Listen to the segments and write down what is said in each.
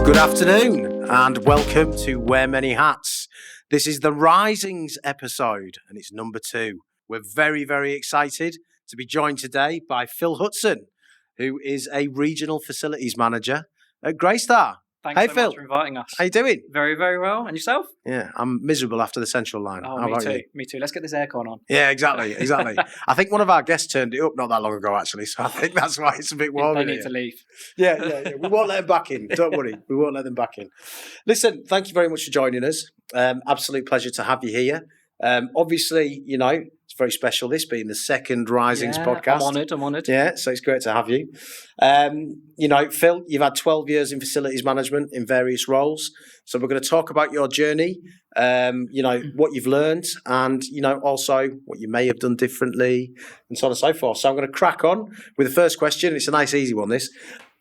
Good afternoon and welcome to Wear Many Hats. This is the Risings episode and it's number 2. We're very, very excited to be joined today by Phil Hutson, who is a regional facilities manager at Greystar. Thanks hey, so Phil. much for inviting us. How you doing? Very, very well. And yourself? Yeah, I'm miserable after the central line. Oh, How me about too. you? Me too. Let's get this aircon on. Yeah, exactly. I think one of our guests turned it up not that long ago, actually. So I think that's why it's a bit warm. They need to leave. Yeah. We won't let them back in. Don't worry. We won't let them back in. Listen, thank you very much for joining us. Absolute pleasure to have you here. Obviously, you know, it's very special, this being the second Risings podcast. I'm honoured. Yeah, so it's great to have you. You know, Phil, you've had 12 years in facilities management in various roles. So we're going to talk about your journey, you know, what you've learned and, you know, also what you may have done differently and so on and so forth. So I'm going to crack on with the first question. It's a nice, easy one, this.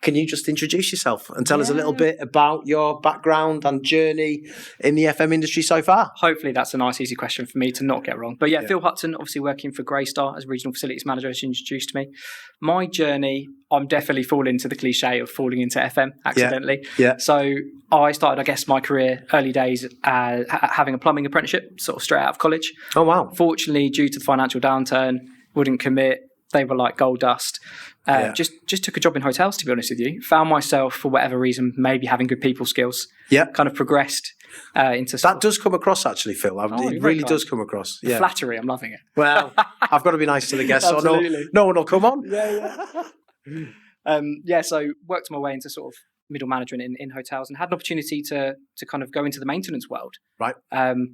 Can you just introduce yourself and tell us a little bit about your background and journey in the FM industry so far? Hopefully that's a nice, easy question for me to not get wrong. But yeah, Phil Hutson, obviously working for Greystar as regional facilities manager, as you introduced me. My journey, I'm definitely falling into the cliche of falling into FM accidentally. Yeah. So I started, I guess, my career early days having a plumbing apprenticeship, sort of straight out of college. Oh, wow. Fortunately, due to the financial downturn, wouldn't commit. They were like gold dust. Just took a job in hotels, to be honest with you. Found myself, for whatever reason, maybe having good people skills. Yeah. Kind of progressed into... That does come across, actually, Phil. It really does come across. Yeah. Flattery, I'm loving it. Well, I've got to be nice to the guests, so no one will come on. So worked my way into sort of middle management in hotels and had an opportunity to kind of go into the maintenance world. Right.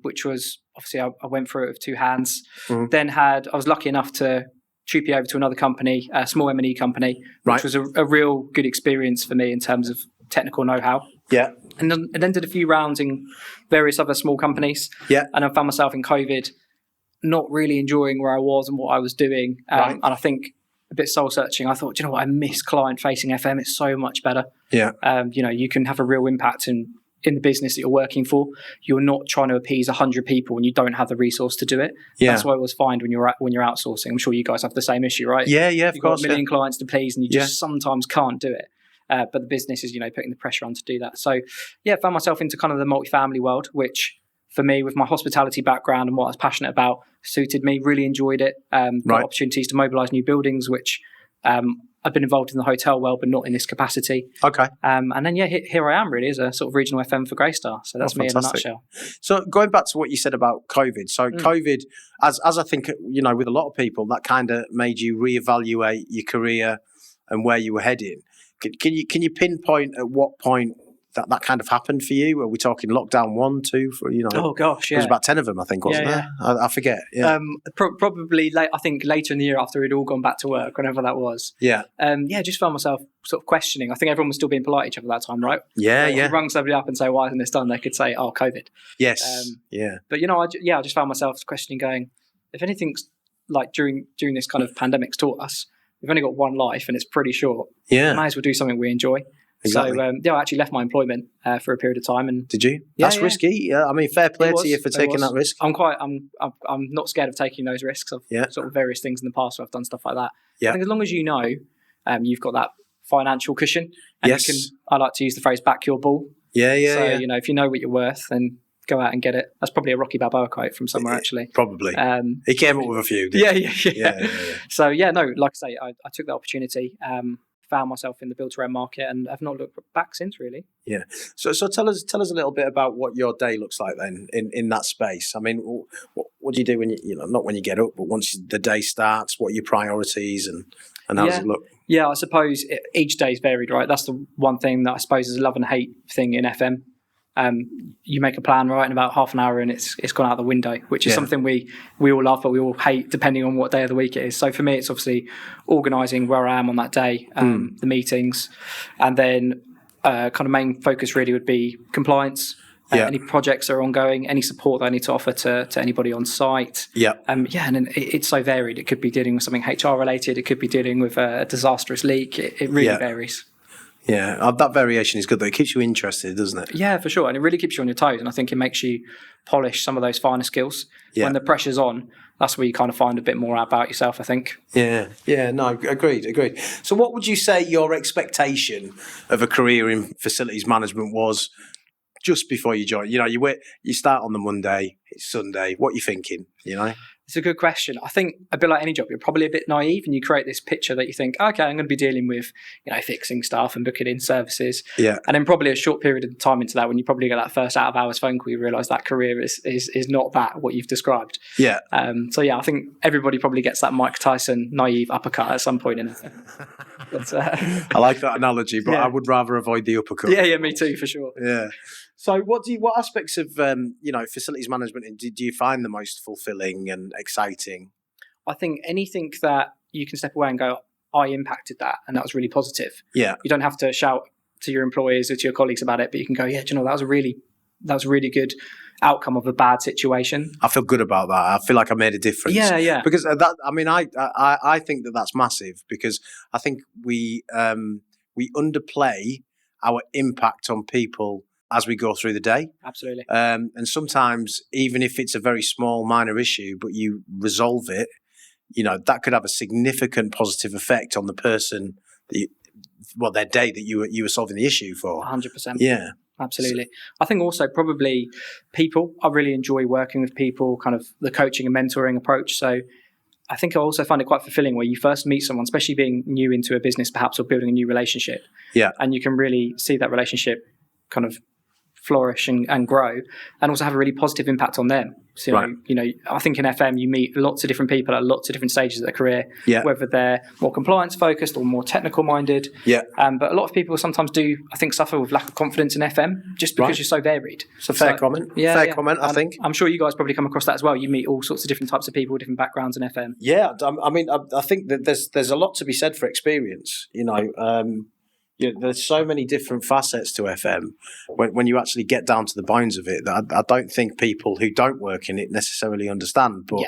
Which was, obviously, I went through it with two hands. Mm-hmm. Then I was lucky enough to troop you over to another company, a small M&E company, which was a real good experience for me in terms of technical know-how. Yeah. And then did a few rounds in various other small companies. Yeah. And I found myself in COVID not really enjoying where I was and what I was doing. And I think a bit soul-searching. I thought, you know what, I miss client-facing FM. It's so much better. Yeah. You know, you can have a real impact in the business that you're working for. You're not trying to appease 100 people and you don't have the resource to do it. Yeah. That's what I always find when you're outsourcing. I'm sure you guys have the same issue, right? Yeah, of You've course. You've got a million clients to please and you just sometimes can't do it. But the business is, you know, putting the pressure on to do that. So, found myself into kind of the multifamily world, which for me, with my hospitality background and what I was passionate about, suited me, really enjoyed it. Got opportunities to mobilise new buildings, which I've been involved in the hotel world, but not in this capacity. Okay. And then, here I am really as a sort of regional FM for Greystar. So that's me in a nutshell. So going back to what you said about COVID. So COVID, as I think, you know, with a lot of people, that kind of made you reevaluate your career and where you were heading. Can you pinpoint at what point that kind of happened for you? Are we talking lockdown 1, 2, for, you know? Oh gosh, yeah. There was about 10 of them, I think, wasn't there? I forget. Yeah. Probably I think later in the year after we'd all gone back to work, whenever that was. Yeah. Just found myself sort of questioning. I think everyone was still being polite to each other at that time, right? Yeah, If you rung somebody up and say, why isn't this done? They could say, oh, COVID. Yes. But, you know, I just found myself questioning, going, if anything's like during this kind of pandemic's taught us, we've only got one life and it's pretty short. Yeah. We might as well do something we enjoy. Exactly. So, I actually left my employment for a period of time. And did you? That's risky. Yeah, I mean, fair play to you for taking that risk. I'm not scared of taking those risks. I've sort of various things in the past where I've done stuff like that. Yeah. I think as long as you know, you've got that financial cushion. And you can, I like to use the phrase, back your ball. So, you know, if you know what you're worth, then go out and get it. That's probably a Rocky Balboa quote from somewhere, actually. Probably. He came up with a few. Yeah. So, like I say, I took that opportunity. Found myself in the build-to-rent market and have not looked back since, really. Yeah. So tell us a little bit about what your day looks like then in that space. I mean, what do you do when you know, not when you get up, but once the day starts? What are your priorities and how does it look? Yeah, I suppose each day is varied, right? That's the one thing that I suppose is a love and hate thing in FM. You make a plan, right, in about half an hour and it's gone out the window, which is something we all love, but we all hate depending on what day of the week it is. So for me, it's obviously organising where I am on that day, the meetings, and then kind of main focus really would be compliance, any projects that are ongoing, any support that I need to offer to anybody on site. And then it's so varied. It could be dealing with something HR related. It could be dealing with a disastrous leak. It really varies. Yeah, that variation is good though. It keeps you interested, doesn't it? Yeah, for sure. And it really keeps you on your toes. And I think it makes you polish some of those finer skills. When the pressure's on, that's where you kind of find a bit more out about yourself, I think. Yeah, no, agreed. So what would you say your expectation of a career in facilities management was just before you joined? You start on the Monday, it's Sunday. What are you thinking, It's a good question. I think a bit like any job, you're probably a bit naive and you create this picture that you think, okay, I'm going to be dealing with, fixing stuff and booking in services. Yeah. And then probably a short period of time into that, when you probably get that first out of hours phone call, you realise that career is not that, what you've described. Yeah. I think everybody probably gets that Mike Tyson naive uppercut at some point in it. But, I like that analogy, but I would rather avoid the uppercut. Yeah, me too, for sure. Yeah. So what aspects of facilities management do you find the most fulfilling and exciting? I think anything that you can step away and go, I impacted that and that was really positive. Yeah. You don't have to shout to your employees or to your colleagues about it, but you can go, that was a really good outcome of a bad situation. I feel good about that. I feel like I made a difference. Yeah. Because I think that's massive, because I think we underplay our impact on people as we go through the day. Absolutely. And sometimes, even if it's a very small, minor issue, but you resolve it, that could have a significant positive effect on the person, their day that you were solving the issue for. 100%. Yeah. Absolutely. I think also probably people. I really enjoy working with people, kind of the coaching and mentoring approach. So I think I also find it quite fulfilling where you first meet someone, especially being new into a business perhaps, or building a new relationship. Yeah. And you can really see that relationship kind of flourish and grow, and also have a really positive impact on them. So, right. I think in FM you meet lots of different people at lots of different stages of their career, whether they're more compliance focused or more technical minded. Yeah. But a lot of people sometimes do, I think, suffer with lack of confidence in FM just because you're so varied. It's a fair comment. Comment, I think. I'm sure you guys probably come across that as well. You meet all sorts of different types of people, different backgrounds in FM. Yeah, I think that there's a lot to be said for experience. There's so many different facets to FM when you actually get down to the bones of it that I don't think people who don't work in it necessarily understand. But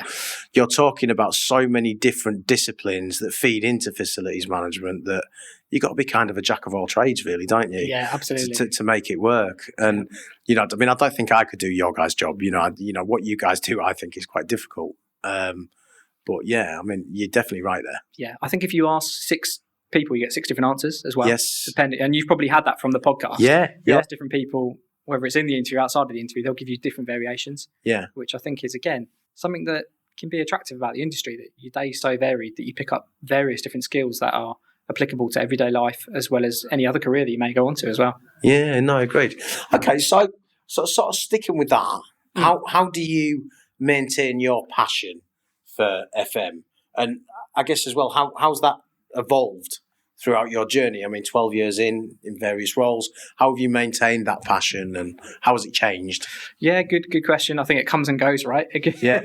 you're talking about so many different disciplines that feed into facilities management that you've got to be kind of a jack of all trades, really, don't you? Yeah, absolutely. To make it work. And, I don't think I could do your guys' job. What you guys do, I think is quite difficult. But yeah, you're definitely right there. Yeah, I think if you ask 6 people, you get 6 different answers as well. Yes. Depending, and you've probably had that from the podcast. Yeah. You ask different people, whether it's in the interview or outside of the interview, they'll give you different variations. Yeah. Which I think is, again, something that can be attractive about the industry, that your day is so varied that you pick up various different skills that are applicable to everyday life as well as any other career that you may go on to as well. Yeah, no, agreed. Okay, so sort of sticking with that, how do you maintain your passion for FM? And I guess as well, how's that evolved throughout your journey? 12 years in various roles. How have you maintained that passion, and how has it changed? Yeah, good question. I think it comes and goes, right? Yeah.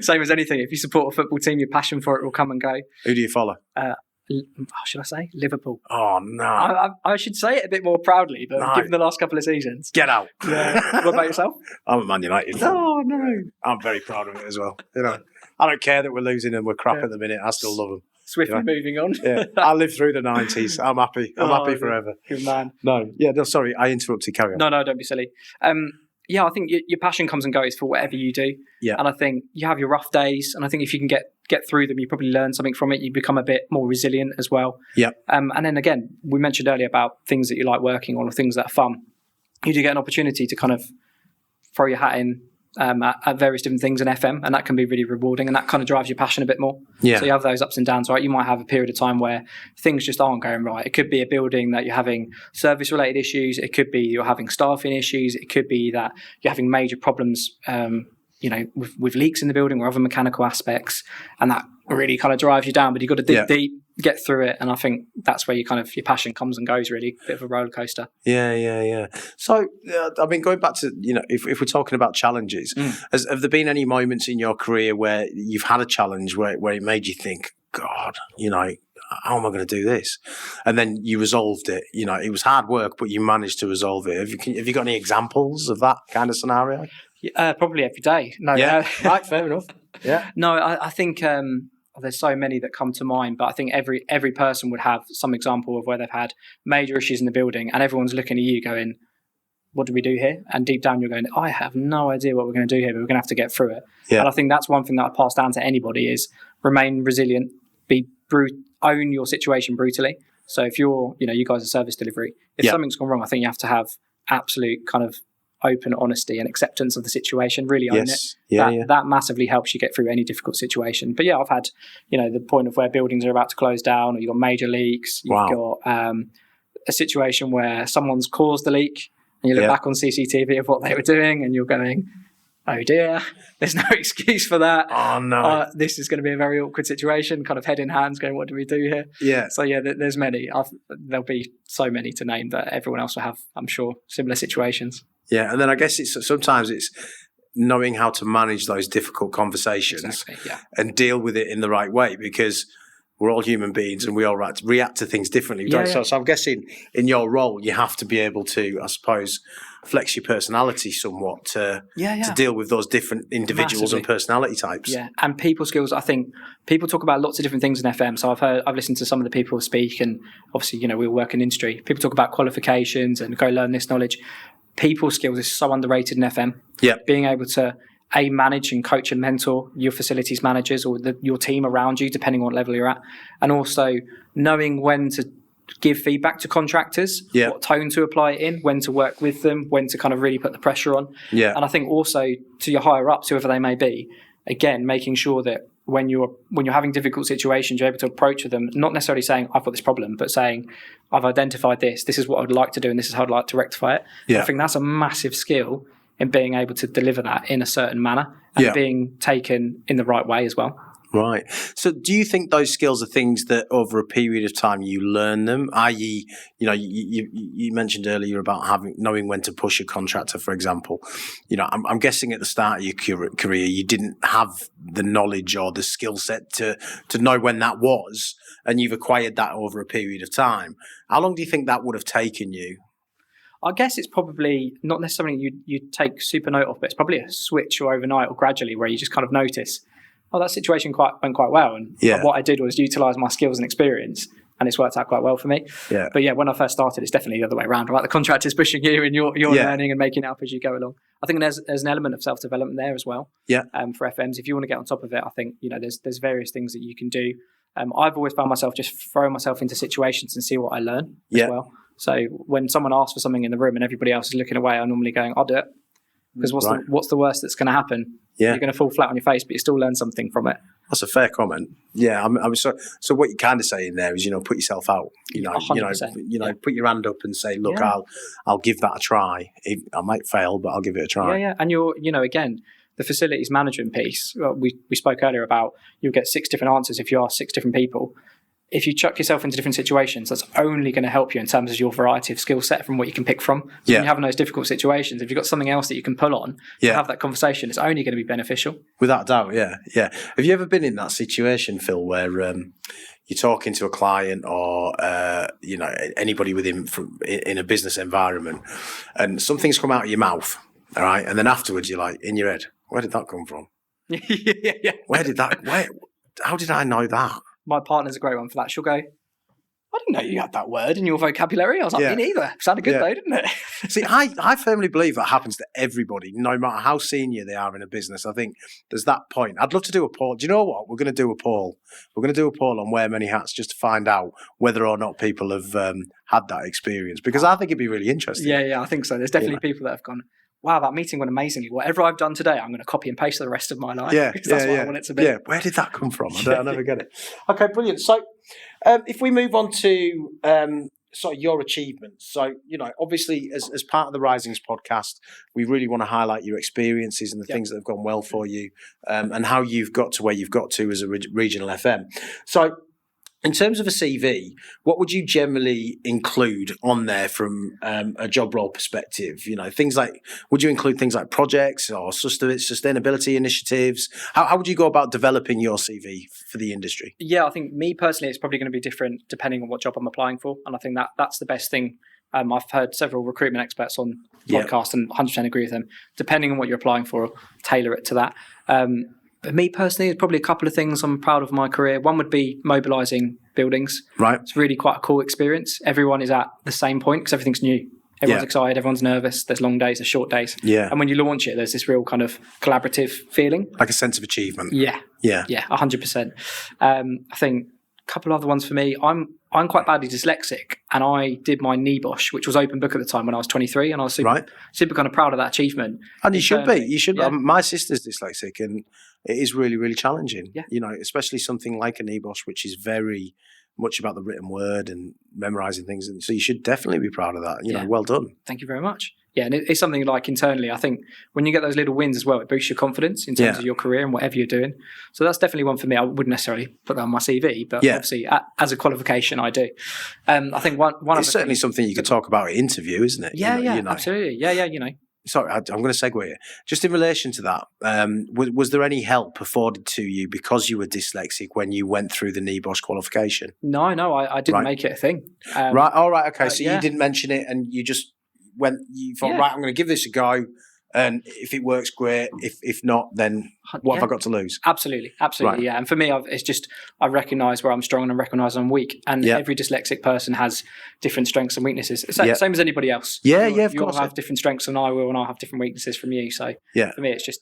Same as anything. If you support a football team, your passion for it will come and go. Who do you follow? Should I say Liverpool? Oh, no. I should say it a bit more proudly, but given the last couple of seasons. Get out. Yeah. What about yourself? I'm a Man United. Oh, no. I'm very proud of it as well. I don't care that we're losing and we're crap at the minute. I still love them. Swiftly moving on. Yeah, I lived through the 90s. I'm happy. I'm happy forever. Good man. No, sorry, I interrupted. Carry on. No, don't be silly. I think your passion comes and goes for whatever you do. Yeah. And I think you have your rough days, and I think if you can get through them, you probably learn something from it. You become a bit more resilient as well. Yeah. And then again, we mentioned earlier about things that you like working on or things that are fun. You do get an opportunity to kind of throw your hat in at various different things in FM, and that can be really rewarding, and that kind of drives your passion a bit more. Yeah. So you have those ups and downs, right? You might have a period of time where things just aren't going right. It could be a building that you're having service related issues. It could be you're having staffing issues. It could be that you're having major problems, with leaks in the building or other mechanical aspects, and that really kind of drives you down. But you've got to dig deep, get through it, and I think that's where your passion comes and goes. Really, a bit of a roller coaster. Yeah. So, going back to if we're talking about challenges, have there been any moments in your career where you've had a challenge where it made you think, God, how am I going to do this? And then you resolved it. It was hard work, but you managed to resolve it. Have you got any examples of that kind of scenario? Probably every day. No, yeah, right, fair enough. Yeah. No, I think there's so many that come to mind, but I think every person would have some example of where they've had major issues in the building, and everyone's looking at you going, what do we do here? And deep down you're going, I have no idea what we're going to do here, but we're going to have to get through it. Yeah. And I think that's one thing that I pass down to anybody is remain resilient, own your situation brutally. So if you guys are service delivery, if something's gone wrong, I think you have to have absolute kind of open honesty and acceptance of the situation, really own it. That massively helps you get through any difficult situation. But I've had, the point of where buildings are about to close down, or you've got major leaks, you've got a situation where someone's caused the leak, and you look back on CCTV of what they were doing, and you're going, oh dear, there's no excuse for that. Oh no. This is going to be a very awkward situation, kind of head in hands going, what do we do here? Yeah. So there's many. There'll be so many to name that everyone else will have, I'm sure, similar situations. Yeah, and then I guess sometimes it's knowing how to manage those difficult conversations and deal with it in the right way, because we're all human beings and we all react to things differently. So I'm guessing in your role, you have to be able to, I suppose, flex your personality somewhat to deal with those different individuals and personality types. Yeah, and people skills. I think people talk about lots of different things in FM. So I've listened to some of the people speak, and obviously, we all work in industry. People talk about qualifications and go learn this knowledge. People skills is so underrated in FM. Yeah, being able to manage and coach and mentor your facilities managers or your team around you, depending on what level you're at, and also knowing when to give feedback to contractors, what tone to apply it in, when to work with them, when to kind of really put the pressure on. Yeah, and I think also to your higher ups, whoever they may be, again making sure that when you're having difficult situations, you're able to approach with them, not necessarily saying I've got this problem, but saying I've identified this is what I'd like to do, and this is how I'd like to rectify it. I think that's a massive skill in being able to deliver that in a certain manner and being taken in the right way as well. Right. So do you think those skills are things that over a period of time you learn them, i.e., you mentioned earlier about knowing when to push a contractor, for example. I'm guessing at the start of your career, you didn't have the knowledge or the skill set to know when that was, and you've acquired that over a period of time. How long do you think that would have taken you? I guess it's probably not necessarily you take super note of, but it's probably a switch or overnight or gradually where you just kind of notice, that situation went quite well. And what I did was utilise my skills and experience, and it's worked out quite well for me. Yeah. But when I first started, it's definitely the other way around, right? The contractor's pushing you and you're learning and making it up as you go along. I think there's an element of self-development there as well. Yeah. For FMs, if you want to get on top of it, I think, there's various things that you can do. I've always found myself just throwing myself into situations and see what I learn as well. So when someone asks for something in the room and everybody else is looking away, I'm normally going, I'll do it. Because what's the worst that's going to happen? Yeah. You're going to fall flat on your face, but you still learn something from it. That's a fair comment. Yeah, so what you're kind of saying there is, put yourself out. 100%. Put your hand up and say, look, I'll give that a try. I might fail, but I'll give it a try. Yeah. And again, the facilities management piece. We spoke earlier about you'll get 6 different answers if you ask 6 different people. If you chuck yourself into different situations, that's only going to help you in terms of your variety of skill set from what you can pick from. So when you're having those difficult situations, if you've got something else that you can pull on to have that conversation, it's only going to be beneficial. Without doubt, yeah. Have you ever been in that situation, Phil, where you're talking to a client or anybody within in a business environment, and something's come out of your mouth, all right, and then afterwards you're like in your head, where did that come from? Yeah. How did I know that? My partner's a great one for that. She'll go, I didn't know you had that word in your vocabulary. I was like, me neither. It sounded good though, didn't it? See, I firmly believe that happens to everybody, no matter how senior they are in a business. I think there's that point. I'd love to do a poll. Do you know what? We're going to do a poll. We're going to do a poll on Wear Many Hats just to find out whether or not people have had that experience, because I think it'd be really interesting. Yeah, I think so. There's definitely people that have gone, wow, that meeting went amazingly. Whatever I've done today, I'm going to copy and paste for the rest of my life. That's what I want it to be. Yeah, where did that come from? I never get it. Okay, brilliant. So if we move on to your achievements. So, obviously as part of the Risings podcast, we really want to highlight your experiences and the things that have gone well for you and how you've got to where you've got to as a regional FM. So, in terms of a CV, what would you generally include on there from a job role perspective? Things like, would you include things like projects or sustainability initiatives? How would you go about developing your CV for the industry? Yeah, I think me personally, it's probably going to be different depending on what job I'm applying for. And I think that's the best thing. I've heard several recruitment experts on podcasts and 100% agree with them. Depending on what you're applying for, tailor it to that. But me personally, there's probably a couple of things I'm proud of in my career. One would be mobilising buildings. Right. It's really quite a cool experience. Everyone is at the same point because everything's new. Everyone's excited, everyone's nervous. There's long days, there's short days. Yeah. And when you launch it, there's this real kind of collaborative feeling. Like a sense of achievement. Yeah. Yeah. Yeah, 100%. I think a couple other ones for me. I'm quite badly dyslexic, and I did my NEBOSH, which was open book at the time when I was 23, and I was super kind of proud of that achievement. And you should be. You should. Yeah. My sister's dyslexic, and it is really, really challenging. Yeah. You know, especially something like a NEBOSH, which is very much about the written word and memorizing things. And so you should definitely be proud of that. You know, well done. Thank you very much. Yeah, and it's something like internally, I think when you get those little wins as well, it boosts your confidence in terms of your career and whatever you're doing. So that's definitely one for me. I wouldn't necessarily put that on my CV, but obviously as a qualification, I do. I think one it's certainly something you could talk about at interview, isn't it? Yeah, you know. Absolutely. Yeah, you know. Sorry, I'm going to segue here. Just in relation to that, was there any help afforded to you because you were dyslexic when you went through the NEBOSH qualification? No, I didn't make it a thing. Right, all right, okay. So you didn't mention it, and you just you thought, right, I'm going to give this a go, and if it works, great. If not, then what have I got to lose? Absolutely, Right. yeah. And for me, it's just I recognise where I'm strong and I recognise I'm weak. And every dyslexic person has different strengths and weaknesses. Same as anybody else. Yeah, of you'll course. have different strengths than I will, and I'll have different weaknesses from you. So for me, it's just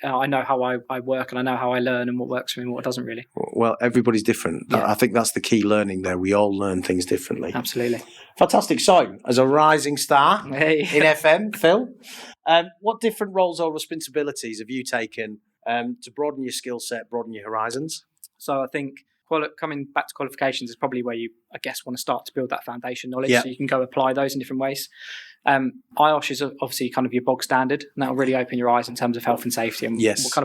I know how I work, and I know how I learn, and what works for me and what doesn't really. Well, everybody's different. I think that's the key learning there. We all learn things differently. Absolutely. Fantastic. So, as a rising star in FM, Phil, what different roles or responsibilities have you taken to broaden your skill set, broaden your horizons? So I think coming back to qualifications is probably where you, I guess, want to start to build that foundation knowledge so you can go apply those in different ways. IOSH is obviously kind of your bog standard, and that will really open your eyes in terms of health and safety and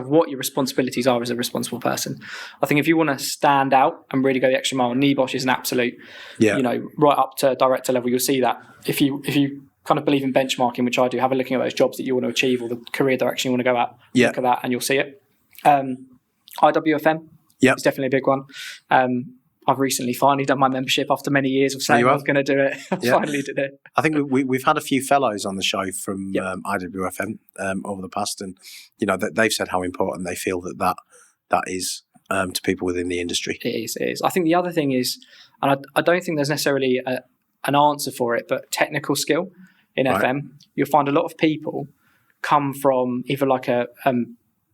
what your responsibilities are as a responsible person. I think if you want to stand out and really go the extra mile, NEBOSH is an absolute, right up to director level. You'll see that if you kind of believe in benchmarking, which I do, have a looking at those jobs that you want to achieve or the career direction you want to go at. Look at that and you'll see it. IWFM is definitely a big one. I've recently finally done my membership after many years of saying I was going to do it. I finally did it. I think we've had a few fellows on the show from IWFM over the past, and they've said how important they feel that is to people within the industry. It is. I think the other thing is, and I don't think there's necessarily an answer for it, but technical skill in FM. You'll find a lot of people come from either like a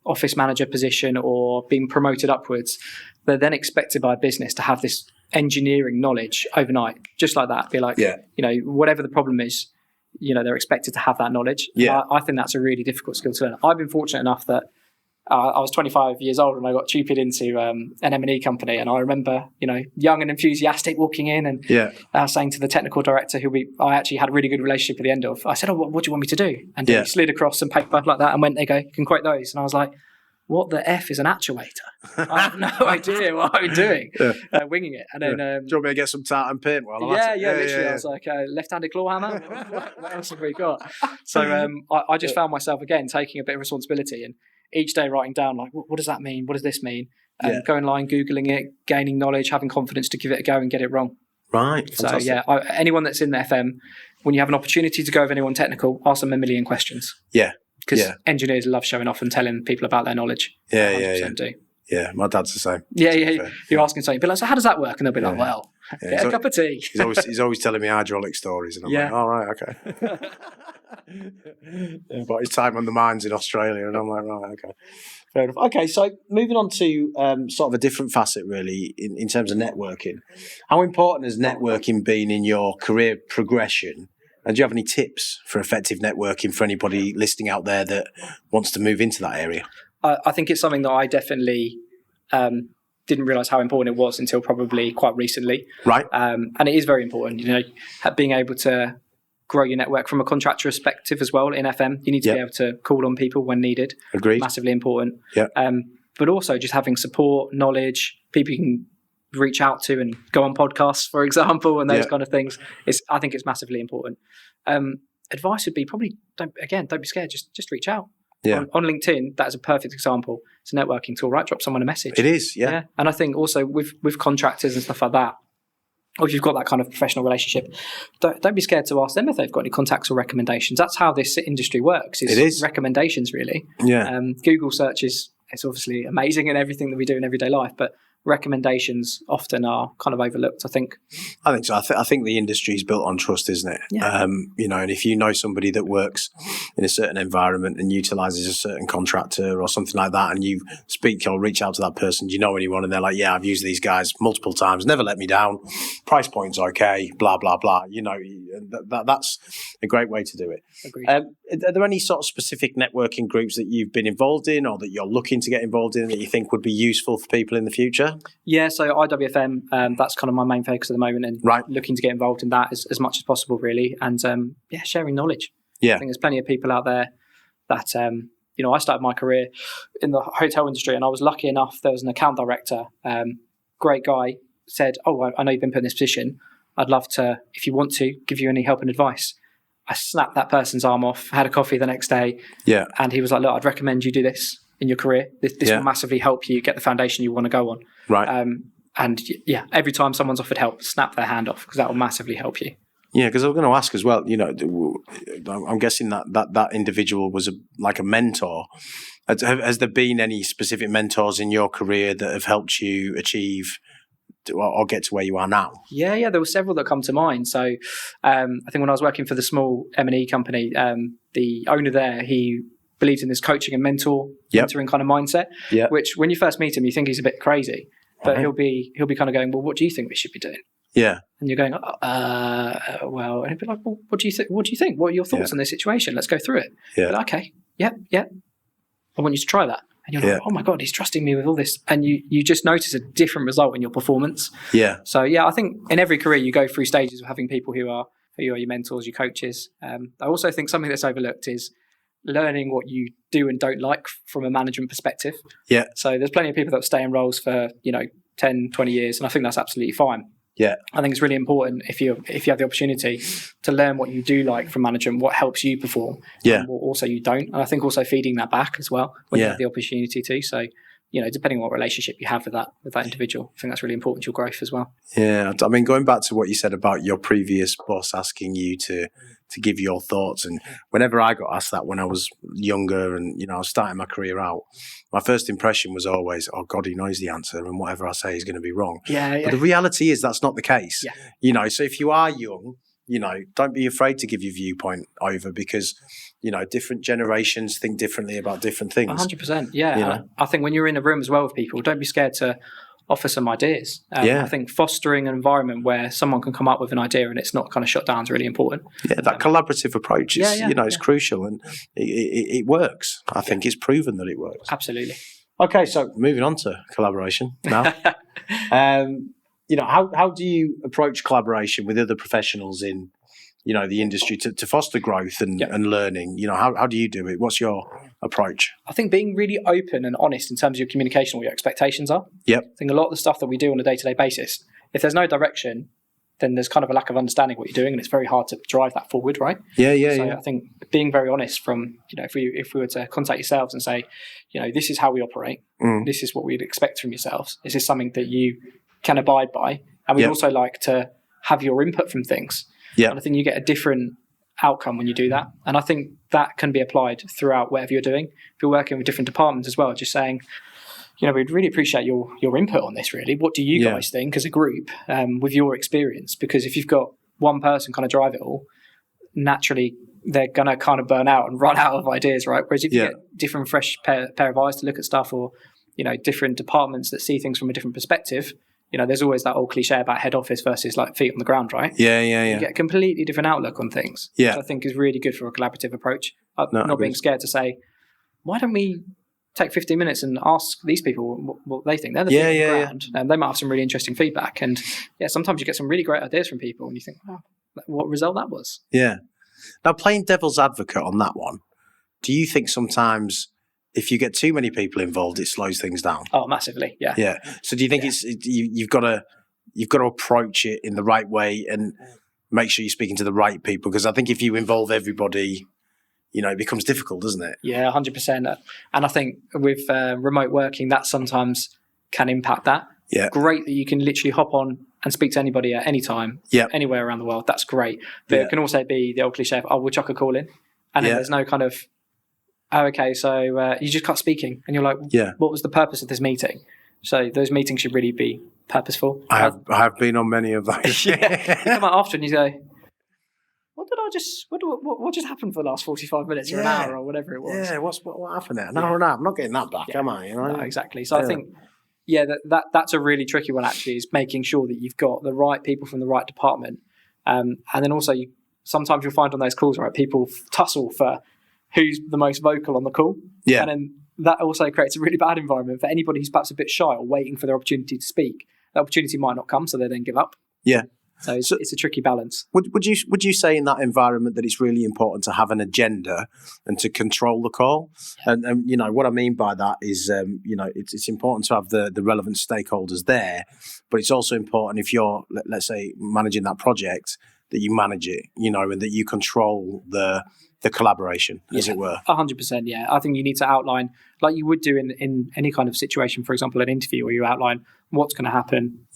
office manager position or being promoted upwards. They're then expected by a business to have this engineering knowledge overnight, just like that. Be like, whatever the problem is, they're expected to have that knowledge. Yeah. I think that's a really difficult skill to learn. I've been fortunate enough that I was 25 years old and I got tupied into an M&E company. And I remember, young and enthusiastic walking in and saying to the technical director, I actually had a really good relationship at the end of, I said, what do you want me to do? And he slid across some paper like that and went, there you go, you can quote those. And I was like, what the F is an actuator? I have no idea what I'm doing, winging it. And then, do you want me to get some tartan paint while I'm at it? Literally. I was like, left-handed claw hammer? What else have we got? So I just found myself, again, taking a bit of responsibility and each day writing down, like, what does that mean? What does this mean? Going online, Googling it, gaining knowledge, having confidence to give it a go and get it wrong. Right. Fantastic. So, anyone that's in the FM, when you have an opportunity to go with anyone technical, ask them a million questions. Yeah. Because engineers love showing off and telling people about their knowledge. Yeah. Do. Yeah, my dad's the same. Yeah. You're asking something, but like, so how does that work? And they'll be like, well, get a cup of tea. He's always telling me hydraulic stories, and I'm like, all right, okay. But his time on the mines in Australia, and I'm like, right, okay. Fair enough. Okay, so moving on to sort of a different facet, really, in terms of networking. How important has networking been in your career progression? And do you have any tips for effective networking for anybody listening out there that wants to move into that area? I think it's something that I definitely didn't realise how important it was until probably quite recently. Right. And it is very important, being able to grow your network from a contractor perspective as well in FM. You need to be able to call on people when needed. Agreed. Massively important. Yeah. But also just having support, knowledge, people you can reach out to and go on podcasts, for example, and those kind of things. I think it's massively important. Advice would be probably don't be scared. Just reach out. Yeah. On LinkedIn, that is a perfect example. It's a networking tool, right? Drop someone a message. It is, yeah. And I think also with contractors and stuff like that, or if you've got that kind of professional relationship, don't be scared to ask them if they've got any contacts or recommendations. That's how this industry works. It is recommendations, really. Yeah. Google search is obviously amazing in everything that we do in everyday life, but recommendations often are kind of overlooked, I think. I think so. I think the industry is built on trust, isn't it? Yeah. And if you know somebody that works in a certain environment and utilizes a certain contractor or something like that, and you speak or reach out to that person, do you know anyone? And they're like, yeah, I've used these guys multiple times, never let me down. Price point's okay, blah, blah, blah. That's a great way to do it. Agreed. Are there any sort of specific networking groups that you've been involved in or that you're looking to get involved in that you think would be useful for people in the future? Yeah, so IWFM, that's kind of my main focus at the moment, and looking to get involved in that as much as possible, really, and sharing knowledge. Yeah, I think there's plenty of people out there that I started my career in the hotel industry, and I was lucky enough. There was an account director, great guy, said, "Oh, I know you've been put in this position. I'd love to, if you want to, give you any help and advice." I snapped that person's arm off, had a coffee the next day, and he was like, "Look, I'd recommend you do this in your career. This will massively help you get the foundation you want to go on." Right. Every time someone's offered help, snap their hand off, because that will massively help you. Yeah, because I was going to ask as well, I'm guessing that individual was like a mentor. Has there been any specific mentors in your career that have helped you achieve or get to where you are now? Yeah, there were several that come to mind. So I think when I was working for the small M&E company, the owner there, he believes in this coaching and mentoring kind of mindset, which when you first meet him, you think he's a bit crazy, but he'll be kind of going, well, what do you think we should be doing? Yeah. And you're going, well, and he'll be like, well, what do you think? What are your thoughts on this situation? Let's go through it. Yeah. Like, okay. Yeah. I want you to try that. And you're like, oh my God, he's trusting me with all this. And you just notice a different result in your performance. Yeah. So I think in every career you go through stages of having people who are your mentors, your coaches. I also think something that's overlooked is learning what you do and don't like from a management perspective. Yeah. So there's plenty of people that stay in roles for 10, 20 years, and I think that's absolutely fine. Yeah. I think it's really important if you have the opportunity to learn what you do like from management, what helps you perform, and what also you don't. And I think also feeding that back as well when you have the opportunity to. So, depending on what relationship you have with that individual, I think that's really important to your growth as well. Yeah. I mean, going back to what you said about your previous boss asking you to give your thoughts, and whenever I got asked that when I was younger and I was starting my career out, my first impression was always, oh God, he knows the answer and whatever I say is going to be wrong. Yeah. But the reality is that's not the case. Yeah. So if you are young, don't be afraid to give your viewpoint over, because different generations think differently about different things. 100%. Yeah. I think when you're in a room as well with people, don't be scared to offer some ideas. I think fostering an environment where someone can come up with an idea and it's not kind of shut down is really important. Yeah, that collaborative approach is, is crucial, and it works. I think it's proven that it works. Absolutely. Okay, so moving on to collaboration now. How do you approach collaboration with other professionals in the industry to foster growth and learning? How do you do it? What's your approach? I think being really open and honest in terms of your communication, what your expectations are. Yep. I think a lot of the stuff that we do on a day-to-day basis, if there's no direction, then there's kind of a lack of understanding what you're doing, and it's very hard to drive that forward, right? So I think being very honest from, if we were to contact yourselves and say, this is how we operate, this is what we'd expect from yourselves, is this something that you can abide by? And we'd also like to have your input from things. Yeah. And I think you get a different outcome when you do that. And I think that can be applied throughout whatever you're doing. If you're working with different departments as well, just saying, we'd really appreciate your input on this, really. What do you guys think as a group with your experience? Because if you've got one person kind of drive it all, naturally they're going to kind of burn out and run out of ideas, right? Whereas if you get different fresh pair of eyes to look at stuff, or, different departments that see things from a different perspective, there's always that old cliche about head office versus like feet on the ground, right? Yeah. You get a completely different outlook on things, which I think is really good for a collaborative approach. Not being scared to say, why don't we take 15 minutes and ask these people what they think? They're the feet on the ground, and they might have some really interesting feedback. And sometimes you get some really great ideas from people, and you think, wow, what result that was. Yeah. Now, playing devil's advocate on that one, do you think sometimes if you get too many people involved, it slows things down? Oh, massively. Yeah. Yeah. So do you think you've got to approach it in the right way and make sure you're speaking to the right people? Because I think if you involve everybody, it becomes difficult, doesn't it? Yeah, 100%. And I think with remote working, that sometimes can impact that. Yeah. Great that you can literally hop on and speak to anybody at any time, anywhere around the world. That's great. But it can also be the old cliche of, we'll chuck a call in. And then there's no kind of, so you just cut speaking, and you're like, what was the purpose of this meeting? So those meetings should really be purposeful. I have been on many of those. Yeah, you come out after and you go, what just happened for the last 45 minutes or an hour or whatever it was? Yeah, what happened there? An hour and a half. I'm not getting that back, am I? You know? No, exactly. So I think, that's a really tricky one actually, is making sure that you've got the right people from the right department. And then also sometimes you'll find on those calls, right, people tussle for who's the most vocal on the call. Yeah. And then that also creates a really bad environment for anybody who's perhaps a bit shy or waiting for their opportunity to speak. The opportunity might not come, so they then give up. Yeah. So it's a tricky balance. Would you say in that environment that it's really important to have an agenda and to control the call? Yeah. And what I mean by that is it's important to have the relevant stakeholders there, but it's also important if you're, let's say, managing that project, that you manage it, and that you control the collaboration, as it were. 100%, yeah. I think you need to outline, like you would do in any kind of situation, for example, an interview, where you outline what's going to happen,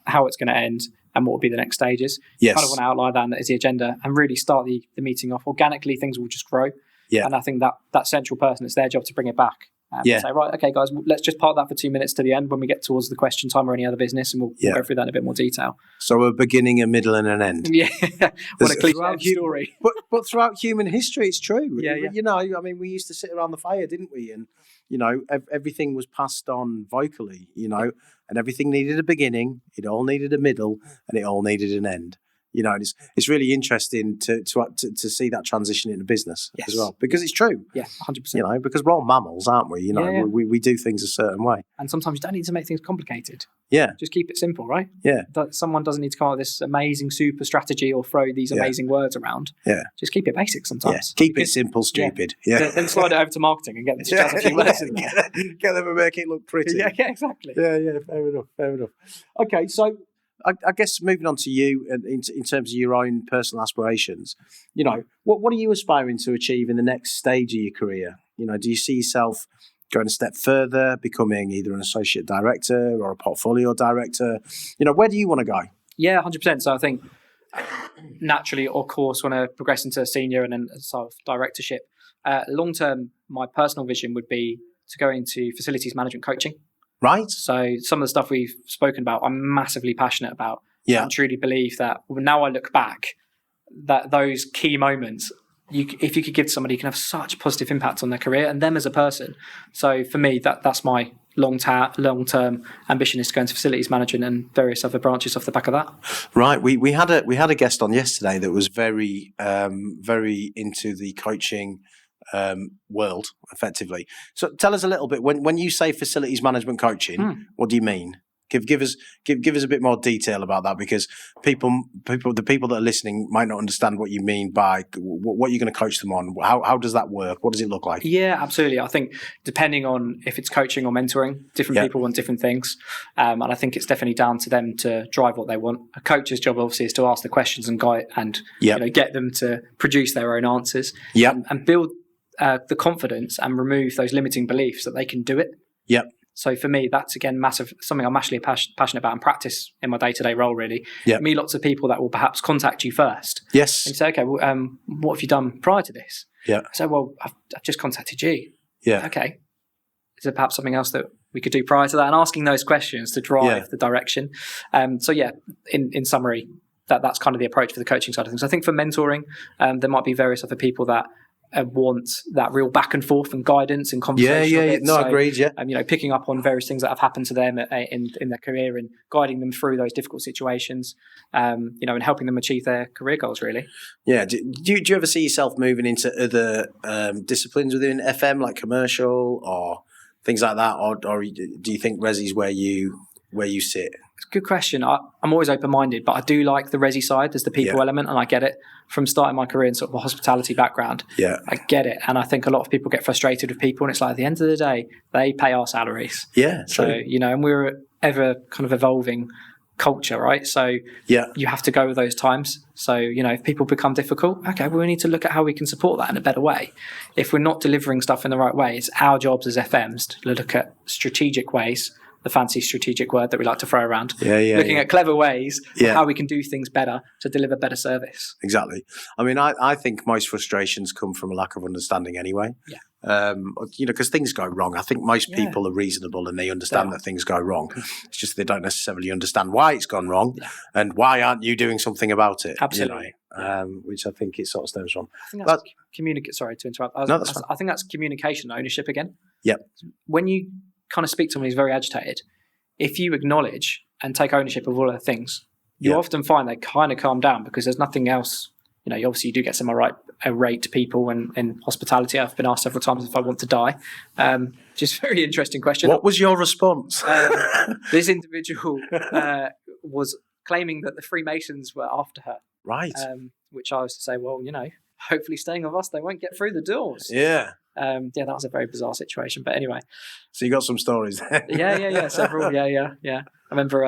how it's going to end, and what will be the next stages. Yes. You kind of want to outline that as the agenda and really start the meeting off. Organically, things will just grow. Yeah. And I think that central person, it's their job to bring it back. Say, right, okay, guys, let's just park that for 2 minutes to the end when we get towards the question time or any other business, and we'll go through that in a bit more detail. So a beginning, a middle, and an end. Yeah. What a cliche story. But throughout human history, it's true. Yeah. We used to sit around the fire, didn't we? And, everything was passed on vocally, and everything needed a beginning, it all needed a middle, and it all needed an end. And it's really interesting to see that transition into business as well, because it's true. Yeah, 100%. Because we're all mammals, aren't we? We do things a certain way. And sometimes you don't need to make things complicated. Yeah. Just keep it simple, right? Yeah. Someone doesn't need to come up with this amazing super strategy or throw these amazing words around. Yeah. Just keep it basic sometimes. Yeah. Keep it simple, stupid. Yeah. Then slide it over to marketing and get them to jazz a few words in there. Get them and make it look pretty. Yeah, exactly. Yeah, fair enough. Okay, so I guess moving on to you in terms of your own personal aspirations, what are you aspiring to achieve in the next stage of your career? Do you see yourself going a step further, becoming either an associate director or a portfolio director? Where do you want to go? Yeah, 100%. So I think naturally, of course, want to progress into senior and then sort of directorship. Long term, my personal vision would be to go into facilities management coaching. Right. So some of the stuff we've spoken about, I'm massively passionate about. Yeah. I truly believe that now I look back, that those key moments, if you could give to somebody, you can have such a positive impact on their career and them as a person. So for me, that's my long-term ambition, is to go into facilities management and various other branches off the back of that. Right. We had a guest on yesterday that was very very into the coaching world, effectively. So tell us a little bit, when you say facilities management coaching, what do you mean? Give us a bit more detail about that, because the people that are listening might not understand what you mean by what you're going to coach them on. How does that work? What does it look like? Yeah, absolutely. I think depending on if it's coaching or mentoring, different people want different things, and I think it's definitely down to them to drive what they want. A coach's job obviously is to ask the questions and guide and get them to produce their own answers, and build the confidence and remove those limiting beliefs that they can do it. Yep. So for me, that's again something I'm massively passionate about and practice in my day-to-day role. Really, meet lots of people that will perhaps contact you first. Yes. And say, okay, well, what have you done prior to this? Yeah. So, well, I've just contacted you. Yeah. Okay. Is there perhaps something else that we could do prior to that? And asking those questions to drive the direction. So yeah, in summary, that's kind of the approach for the coaching side of things. I think for mentoring, there might be various other people that want that real back and forth and guidance and conversation. Agreed. Picking up on various things that have happened to them in their career and guiding them through those difficult situations, and helping them achieve their career goals, really. Yeah. Do you ever see yourself moving into other disciplines within FM, like commercial or things like that, or do you think Resi's where you sit? It's a good question. I'm always open-minded, but I do like the Resi side. There's the people element, and I get it. From starting my career in sort of a hospitality background, I get it. And I think a lot of people get frustrated with people, and it's like at the end of the day, they pay our salaries. Yeah. So, and we're ever kind of evolving culture, right? So you have to go with those times. So, if people become difficult, okay, well, we need to look at how we can support that in a better way. If we're not delivering stuff in the right way, it's our jobs as FMs to look at strategic ways, the fancy strategic word that we like to throw around. Looking at clever ways of how we can do things better to deliver better service. Exactly. I mean, I think most frustrations come from a lack of understanding anyway. Yeah. Because things go wrong. I think most people are reasonable and they understand that things go wrong. It's just they don't necessarily understand why it's gone wrong and why aren't you doing something about it? Absolutely. Which I think it sort of stems from. I think that's Sorry to interrupt. I think that's communication, ownership again. Yep. When you kind of speak to someone who's very agitated, if you acknowledge and take ownership of all of the things, you often find they kind of calm down because there's nothing else. Obviously you do get some irate people in hospitality. I've been asked several times if I want to die. Just a very interesting question. What was your response? This individual was claiming that the Freemasons were after her. Right. Which I was to say, well, hopefully staying with us, they won't get through the doors. Yeah. That was a very bizarre situation. But anyway. So you got some stories there. Yeah. Several. Yeah. I remember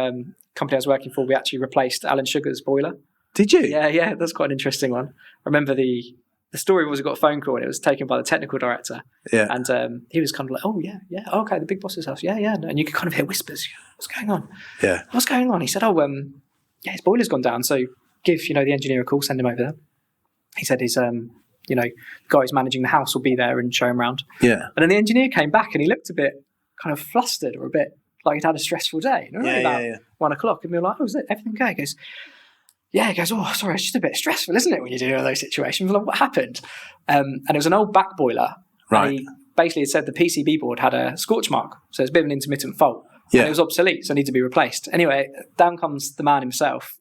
company I was working for, we actually replaced Alan Sugar's boiler. Did you? Yeah. That's quite an interesting one. I remember the story was we got a phone call and it was taken by the technical director. Yeah. And he was kind of like, oh, yeah. Okay, the big boss's house. Yeah. And you could kind of hear whispers. What's going on? Yeah. What's going on? He said, his boiler's gone down. So give, the engineer a call, send him over there. He said his, guy who's managing the house will be there and show him around. Yeah. And then the engineer came back and he looked a bit kind of flustered or a bit like he'd had a stressful day. About 1 o'clock. And we were like, oh, is it everything okay? He goes, yeah. He goes, oh, sorry, it's just a bit stressful, isn't it, when you're dealing with those situations? We're like, what happened? And it was an old back boiler. Right. And he basically had said the PCB board had a scorch mark. So it's a bit of an intermittent fault. Yeah. And it was obsolete, so it needed to be replaced. Anyway, down comes the man himself.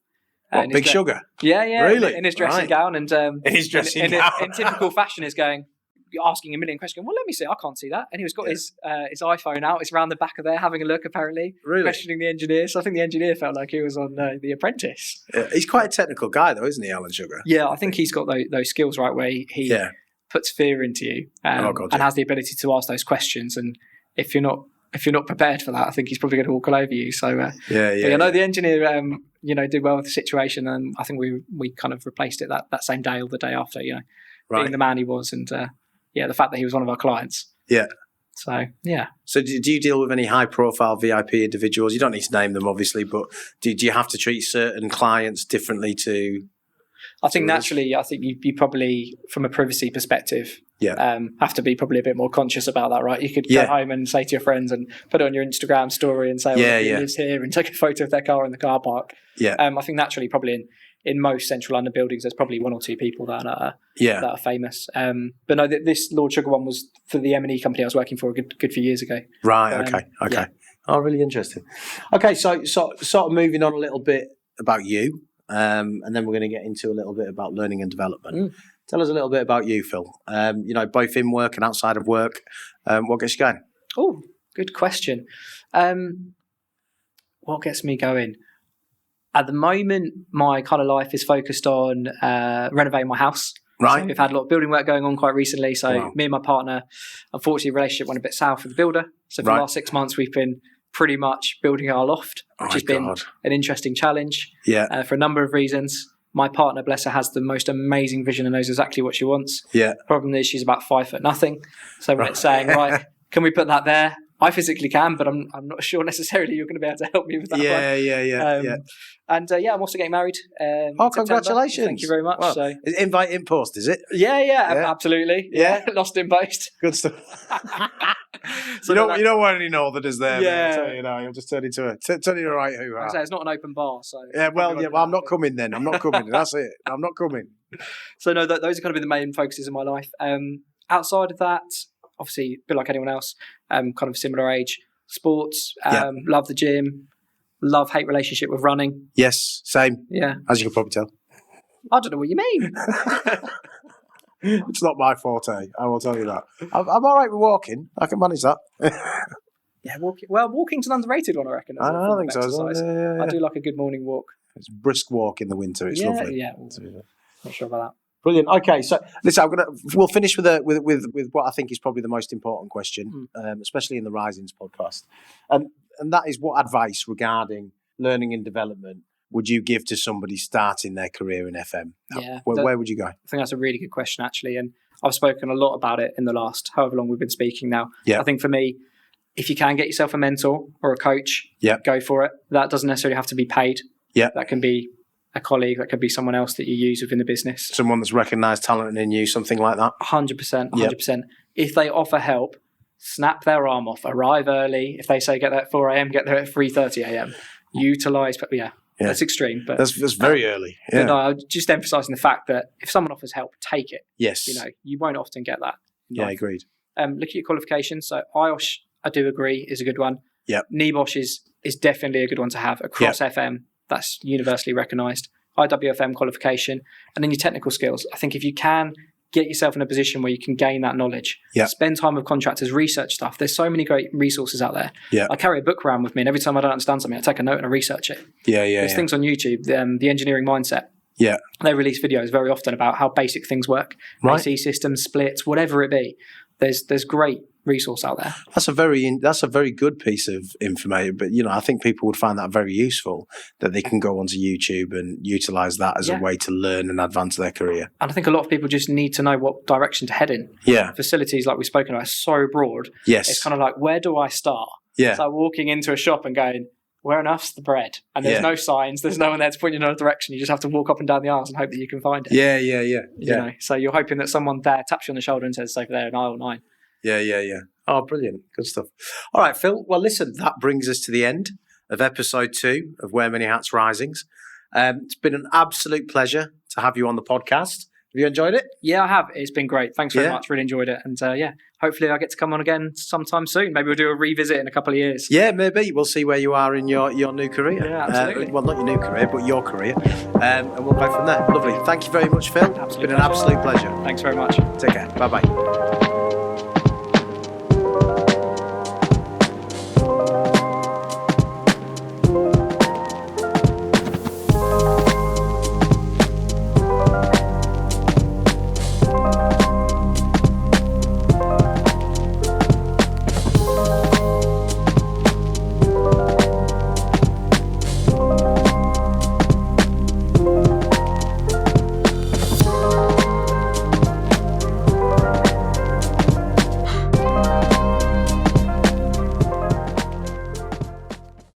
Big Sugar? Yeah. Really? In his dressing gown. And in his dressing gown. In typical fashion is going, asking a million questions. Well, let me see. I can't see that. And he was got his iPhone out. It's around the back of there having a look, apparently. Really? Questioning the engineer. So I think the engineer felt like he was on The Apprentice. Yeah. He's quite a technical guy, though, isn't he, Alan Sugar? Yeah, I think he's got those skills, right, where he puts fear into you and has the ability to ask those questions. And if you're not prepared for that, I think he's probably going to walk all over you. So I know the engineer, did well with the situation, and I think we kind of replaced it that same day or the day after. Being the man he was, and the fact that he was one of our clients. Yeah. So yeah. So do you deal with any high-profile VIP individuals? You don't need to name them, obviously, but do you have to treat certain clients differently to? I think naturally, you probably, from a privacy perspective, have to be probably a bit more conscious about that, right? You could go home and say to your friends and put it on your Instagram story and say, he lives here, and take a photo of their car in the car park. Yeah. I think naturally, probably in most central London buildings, there's probably one or two people that are famous. But no, this Lord Sugar one was for the M&E company I was working for a good few years ago. Right. Okay. Yeah. Oh, really interesting. Okay, so sort of moving on a little bit about you. And then we're going to get into a little bit about learning and development. Tell us a little bit about you, Phil. Both in work and outside of work. What gets you going? Oh, good question. What gets me going? At the moment, my kind of life is focused on renovating my house. Right. So we've had a lot of building work going on quite recently. So me and my partner, unfortunately, the relationship went a bit south with the builder. So for the last 6 months, we've been pretty much building our loft, which has been an interesting challenge for a number of reasons. My partner, bless her, has the most amazing vision and knows exactly what she wants. Yeah. The problem is she's about 5'0". So when it's saying, right, can we put that there? I physically can, but I'm not sure necessarily you're going to be able to help me with that one. Yeah. And I'm also getting married. Congratulations. Thank you very much. Well, so invite in post, is it? Yeah, absolutely. Yeah. Lost in post. Good stuff. So you don't want any northerners there. Yeah. You'll just turn into a right hoo-ha. It's not an open bar, so I'm not coming then. I'm not coming. That's it. I'm not coming. So no, those are kind of been the main focuses in my life. Outside of that, obviously, a bit like anyone else, kind of similar age. Sports, love the gym, love-hate relationship with running. Yes, same. Yeah. As you can probably tell. I don't know what you mean. It's not my forte, I will tell you that. I'm all right with walking. I can manage that. Yeah, walking. Well, walking's an underrated one, I reckon. I don't think so. Yeah. I do like a good morning walk. It's a brisk walk in the winter. It's lovely. Yeah, not sure about that. Brilliant. Okay, so listen, we'll finish with what I think is probably the most important question, especially in the Risings podcast, and that is, what advice regarding learning and development would you give to somebody starting their career in FM? Yeah, where would you go? I think that's a really good question, actually, and I've spoken a lot about it in the last however long we've been speaking now. Yeah. I think for me, if you can get yourself a mentor or a coach, go for it. That doesn't necessarily have to be paid. Yeah, that can be a colleague, that could be someone else that you use within the business. Someone that's recognised talent in you, something like that. 100%, 100%. If they offer help, snap their arm off, arrive early. If they say get there at 4 a.m., get there at 3:30 a.m. Utilise, but that's extreme. But that's very early. Yeah. But no, I'm just emphasising the fact that if someone offers help, take it. Yes. You won't often get that. Yeah, agreed. Look at your qualifications. So IOSH, I do agree, is a good one. Yeah. NEBOSH is definitely a good one to have across FM. That's universally recognised. IWFM qualification, and then your technical skills. I think if you can get yourself in a position where you can gain that knowledge, spend time with contractors, research stuff. There's so many great resources out there. Yeah. I carry a book around with me, and every time I don't understand something, I take a note and I research it. There's things on YouTube, the engineering mindset. Yeah. They release videos very often about how basic things work. Right. AC systems, splits, whatever it be. There's great resource out there. That's a very good piece of information. But I think people would find that very useful, that they can go onto YouTube and utilize that as a way to learn and advance their career. And I think a lot of people just need to know what direction to head in. Yeah. Facilities, like we've spoken about, are so broad. Yes. It's kind of like, where do I start? Yeah. It's like walking into a shop and going, where on earth's the bread? And there's no signs, there's no one there to point you in another direction. You just have to walk up and down the aisles and hope that you can find it. Yeah. So you're hoping that someone there taps you on the shoulder and says, it's over there in aisle 9. Yeah. Oh, brilliant. Good stuff. All right, Phil. Well, listen, that brings us to the end of episode 2 of WMH Risings. It's been an absolute pleasure to have you on the podcast. Have you enjoyed it? Yeah, I have. It's been great. Thanks very much. Really enjoyed it. And hopefully I get to come on again sometime soon. Maybe we'll do a revisit in a couple of years. Yeah, maybe. We'll see where you are in your new career. Yeah, absolutely. Well, not your new career, but your career. And we'll go from there. Lovely. Thank you very much, Phil. Absolute It's been an absolute pleasure. Thanks very much. Take care. Bye-bye.